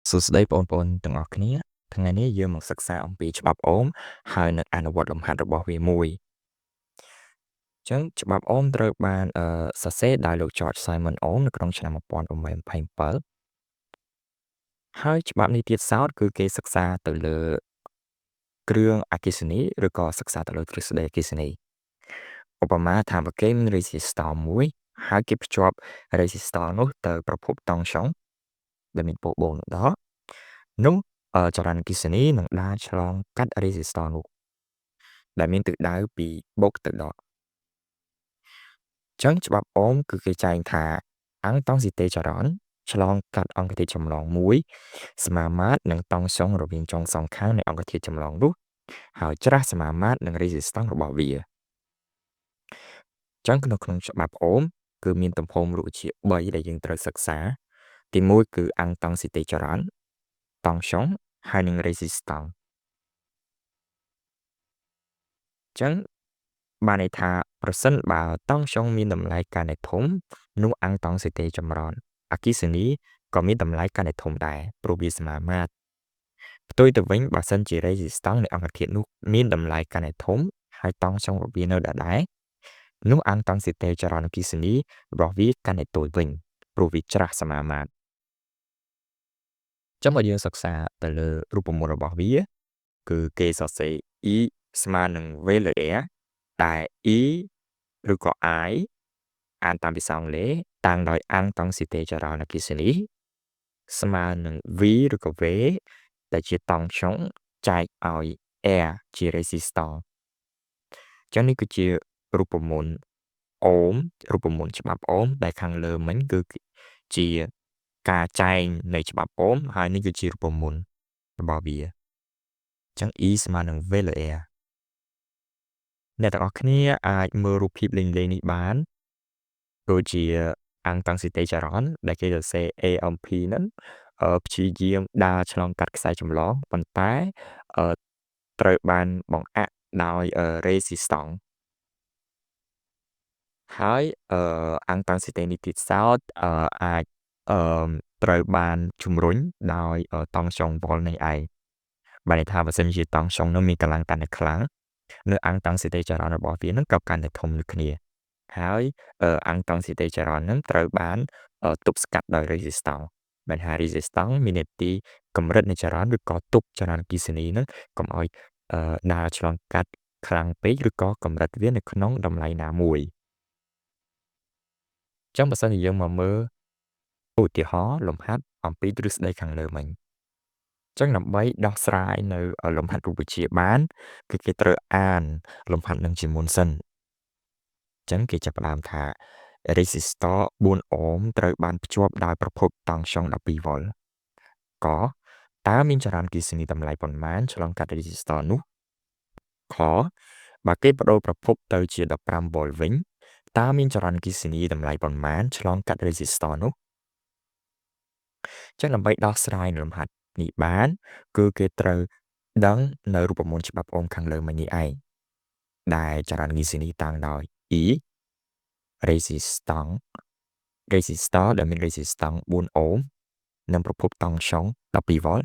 សួស្តីបងប្អូនទាំងអស់គ្នាថ្ងៃនេះយើងមកសិក្សាអំពីច្បាប់អូមហើយនឹងអនុវត្តលំហាត់របស់វាមួយអញ្ចឹងច្បាប់អូមត្រូវបានសរសេរដោយលោក George Simon Ohm នៅក្នុងឆ្នាំ1827ហើយច្បាប់នេះទៀតសោតគឺគេសិក្សាទៅលើគ្រឿងអគ្គិសនីឬក៏សិក្សាទៅលើទ្រឹស្ដីអគ្គិសនីឧបមាថាបើគេមាន resistor មួយហើយគេភ្ជាប់ resistor នោះទៅប្រភពតង់ស្យុងដែលមានពោលបូននោះនោះចរន្តអគ្គិសនីនឹងដើរឆ្លងកាត់ resistor នោះដែលមានទិសដៅពីបូកទៅដកចឹងច្បាប់អូមគឺគេចែងថាអង្គតង់ស៊ីតេចរន្តឆ្លងកាត់អង្គធាតុចម្លងមួយសមាមាត្រនឹងតង់ស្យុងរវាងចុងសងខាងនៃអង្គធាតុចម្លងនោះហើយច្រាសសមាមាត្រនឹង resistance របស់វាចឹងក្នុងច្បាប់អូមគឺមានទំហំរូបជា3ដែលយើងត្រូវសិក្សាទី1គឺអង្គតង់ស៊ីតេចរន្តតង់ស្យុងហើយនឹង resistance ចឹងបានន័យថាប្រសិនបើតង់ស្យុងមានតម្លៃកាន់តែធំនោះអង្គតង់ស៊ីតេចម្រើនអគ្គិសនីក៏មានតម្លៃកាន់តែធំដែរព្រោះវាសមាមាត្រផ្ទុយទៅវិញបើសិនជា resistance នៃអង្គធាតុនោះមានតម្លៃកាន់តែធំហើយតង់ស្យុងរបស់វានៅដដែលនោះអង្គតង់ស៊ីតេចរន្តអគ្គិសនីរបស់វាកាន់តែតូចវិញព្រោះវាច្រាសសមាមាត្រចាំមកយើងសិក្សាទៅលើរូបមន្តរបស់វាគឺគេសរសេរ E ស្មើនឹង V លើ R ដែល E ឬក៏ I អានតាមភាសាអង់គ្លេសតាំងដោយអង្គតង់ស៊ីតេចរន្តអគ្គិសនីស្មើនឹង V ឬក៏ V ដែលជាតង់ស្យុងចែកឲ្យ R ជា resistor ចឹងនេះគឺជារូបមន្តអូមរូបមន្តច្បាប់អូមដែលខាងលើមិញគឺជាការចែងនៃច្បាប់អូមហើយនេះគឺជារូបមន្តរបស់វាចឹង E ស្មើនឹង V លើ R អ្នកទាំងអស់គ្នាអាចមើលរូបភាពលេងៗនេះបានដូចជាអង្គតង់ស៊ីតេចរន្តដែលគេសរសេរ AMP ហ្នឹងព្យាយាមដើរឆ្លងកាត់ខ្សែចម្លងប៉ុន្តែត្រូវបានបង្អាក់ដោយ resistance ហើយអង្គតង់ស៊ីតេនេះទៀតសោតអាចត្រូវបានជំរុញដោយតង់ស្យុងវ៉ុលនេះឯងបានន័យថាបើសិនជាតង់ស្យុងនោះមានកម្លាំងកាន់តែខ្លាំងនៅអង្គតង់ស៊ីតេចរន្តរបស់វានឹងក៏កាន់តែធំដូចគ្នាហើយអង្គតង់ស៊ីតេចរន្តនឹងត្រូវបានទប់ស្កាត់ដោយ resistance បានថា resistance មានន័យទីកម្រិតនៃចរន្តឬក៏ទប់ចរន្តអគ្គិសនីនឹងកុំឲ្យដើរឆ្លងកាត់ខ្លាំងពេកឬក៏កម្រិតវានៅក្នុងតម្លៃណាមួយចឹងបើសិនជាយើងមកមើលឧទាហរណ៍លំហាត់អំពីទ្រឹស្ដីខាងលើមិញចឹងដើម្បីដោះស្រាយនៅលំហាត់រូបវិទ្យាបានគឺគេត្រូវអានលំហាត់នឹងជាមុនសិនចឹងគេចាប់ផ្ដើមថា resistor 4 អូមត្រូវបានភ្ជាប់ដោយប្រភពតង់ស្យុង12 វ៉ុលក៏តើមានចរន្តអគ្គិសនីតម្លៃប៉ុន្មានឆ្លងកាត់ resistor នោះខបើគេបដូរប្រភពទៅជា15 វ៉ុលវិញតើមានចរន្តអគ្គិសនីតម្លៃប៉ុន្មានឆ្លងកាត់ resistor នោះចឹងដើម្បីដោះស្រាយលំហាត់នេះបានគឺគេត្រូវដឹងនៅរូបមន្តច្បាប់អូមខាងលើមិញនេះឯងដែលចរន្តអគ្គិសនីតាំងដោយ E resistance resistor ដែលមាន resistance 4 អូមនិងប្រភពតង់ស្យុង12 វ៉ុល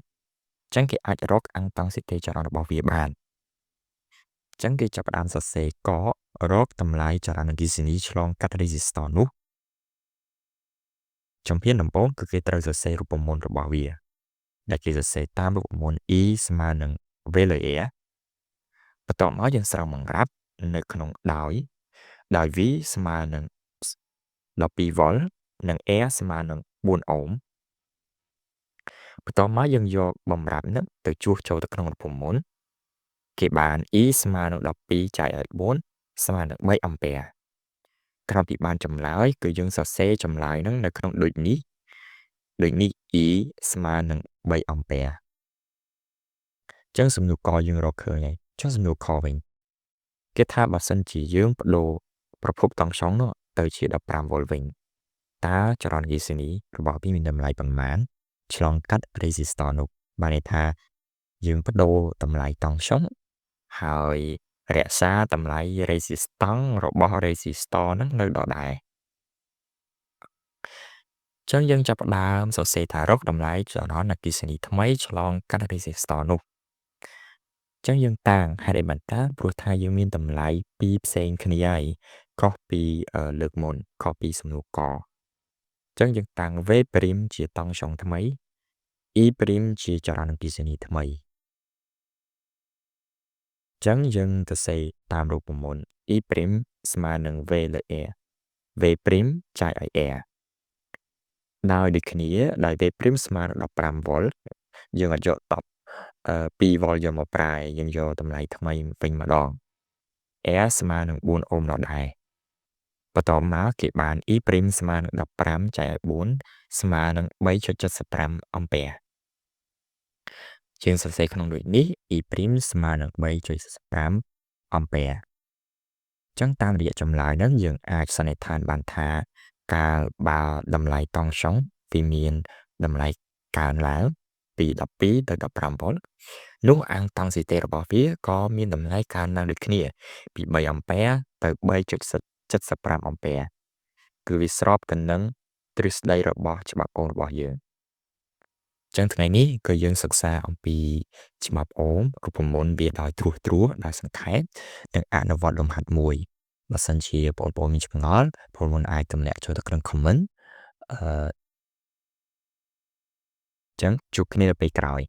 ចឹងគេអាចរកអង្គតង់ស៊ីតេចរន្តរបស់វាបានចឹងគេចាប់ផ្ដើមសរសេរករកតម្លៃចរន្តអគ្គិសនីឆ្លងកាត់ resistor នោះជំហានដំបូងគឺគេត្រូវសរសេររូបមន្តរបស់វាដែលគេសរសេរតាមរូបមន្ត E ស្មើនឹង V លើ R បន្ទាប់មកយើងស្រង់បង្ក្រាបនៅក្នុងដោយ V ស្មើនឹង12 វ៉ុលនិង R ស្មើនឹង4 អូមបន្ទាប់មកយើងយកបំរាប់នឹងទៅជួសចូលទៅក្នុងរូបមន្តគេបាន E ស្មើនឹង12ចែកឲ្យ4ស្មើនឹង3អាំពែក្រោយពីបានចម្លើយគឺយើងសរសេរចម្លើយនឹងនៅក្នុងដូចនេះE ស្មើនឹង3អាំពែចឹងសំណួរកយើងរកឃើញហើយចុះសំណួរខវិញគេថាបើសិនជាយើងបដូរប្រភពតង់ស្យុងនោះទៅជា15 វ៉ុលវិញតើចរន្តអគ្គិសនីរបស់វាមានតម្លៃប៉ុន្មានឆ្លងកាត់ resistor នោះបានន័យថាយើងបដូរតម្លៃតង់ស្យុងហើយរក្សាតម្លៃ resistance របស់ resistor ហ្នឹងនៅដដែល ចឹងយើងចាប់ផ្ដើមសរសេរថារកតម្លៃចរន្តអគ្គិសនីថ្មីឆ្លងកាត់រទេសតនោះចឹងយើងតាំងហេតុអីបានតាំងព្រោះថាយើងមានតម្លៃពីរផ្សេងគ្នាហើយខុសពីលើកមុនខុសពីសំណួរកចឹងយើងតាំង V' ជាតង់ចុងថ្មី E' ជាចរន្តអគ្គិសនីថ្មីចឹងយើងទៅសេតាមរូបមន្ត E' ស្មើនឹង V លើ R V' ចាយឲ្យ R ដោយដូចគ្នាដោយ V' ស្មើនឹង15 វ៉ុលយើងអត់យក2 វ៉ុលយកមកប្រើយើងយកតម្លៃថ្មីវិញម្ដង R ស្មើនឹង4អូមដដែលបន្តមកគេបាន E' ស្មើនឹង15ចែកឲ្យ4ស្មើនឹង 3.75 អម្ពែជាងសរសេរក្នុងដូចនេះ E' ស្មើនឹង 3.75 អម្ពែចឹងតាមរយៈចម្លើយហ្នឹងយើងអាចសន្និដ្ឋានបានថាកាលបើតម្លៃតង់ចុងវាមានតម្លៃកើនឡើងពី12ទៅ15 វ៉ុលនោះអាងតង់ស៊ីតេរបស់វាក៏មានតម្លៃកើនឡើងដូចគ្នាពី3អម្ពែទៅ 3.75 អម្ពែគឺវាស្របទៅនឹងទ្រឹស្ដីរបស់ច្បាប់អូមរបស់យើងចឹងថ្ងៃនេះក៏យើងសិក្សាអំពីច្បាប់អូមរូបមន្តវាដោយត្រួសដោយសង្ខេបនិងអនុវត្តលំហាត់មួយបើសិនជាបងប្អូនមានចម្ងល់បងប្អូនអាចទម្លាក់ចូលទៅក្នុង comment ចឹងជួបគ្នានៅពេលក្រោយ